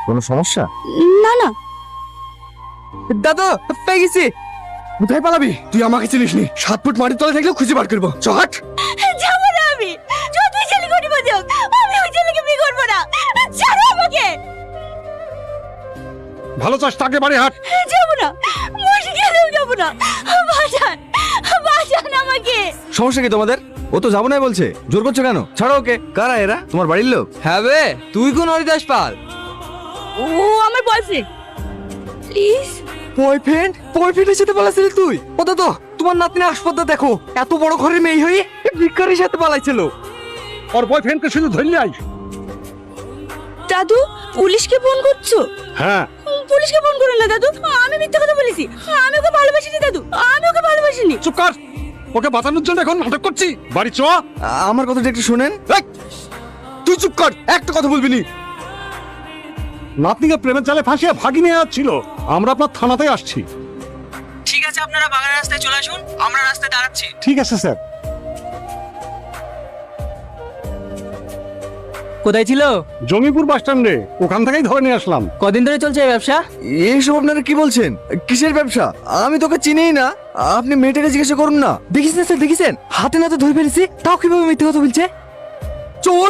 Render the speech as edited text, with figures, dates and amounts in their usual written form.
কোনো সমস্যা? না না। দাদু পেয়ে গেছি। কোথায় পালাবি? তুই আমাকে চিনিস নি। 7 ফুট মাটির তলে থাকলেও খুঁজে বার করবো। চট। যাবো না আমি, যতই ছেলে করি বাজাও, আমি ওই ছেলেকে বিয়ে করবো না। ছাড়ো আমাকে। ভালো চাস তাকে বাড়ি হাট। যাবো না, মরে গেলেও যাবো না। বাঁচান, বাঁচান আমাকে। সমস্যা কি তোমাদের? ও তো যাবো না বলছে, জোর করছো কেন? ছাড়ো ওকে। কারা এরা? তোমার বাড়ির লোক? হ্যাঁ বে, তুই কোন হরিদাস পাল? ও আমার বয়ফ্রেন্ড। প্লিজ। বয়ফ্রেন্ড? বয়ফ্রেন্ডের সাথে পালাইছিলি তুই? ও দাদা, তোমার নাতনি হাসপাতাল দেখো, এত বড় ঘরের মেয়ে হয়ে ভিক্ষারির সাথে পালাইছিল। ওর বয়ফ্রেন্ডকে শুধু ধরলে আই। দাদু, পুলিশকে ফোন করছো? হ্যাঁ। পুলিশকে ফোন করো না দাদু, আমি মিথ্যা কথা বলেছি। আমি ওকে ভালোবাসিনি দাদু, আমি ওকে ভালোবাসিনি। চুপ কর। ওকে বাঁচানোর জন্য এখন নাটক করছি। বাড়ি চ। আমার কথাটা একটু শোনেন। এই, তুই চুপ কর, একটা কথা বলবি নি। নাতনিকে প্রেমের জালে ফাঁসিয়ে ভাগি নিয়ে যাচ্ছিল। আমরা আপনার থানাতে আসছি। ঠিক আছে, আপনারা বাগান রাস্তায় চলে আসুন, আমরা রাস্তায় দাঁড়াচ্ছি। ঠিক আছে স্যার। কোথায় ছিল? জঙ্গিপুর বাস স্ট্যান্ডে, ওখান থেকেই ধরে নিয়ে আসলাম। কদিন ধরে চলছে এই ব্যবসা? এইসব আপনারা কি বলছেন? কিসের ব্যবসা? আমি তোকে চিনিই না। আপনি মেয়েটাকে জিজ্ঞাসা করুন না। দেখিস না স্যার, দেখিছেন হাতে নাতে ধরে ফেলেছি, তাও কিভাবে মিথ্যে কথা বলছে? চোর।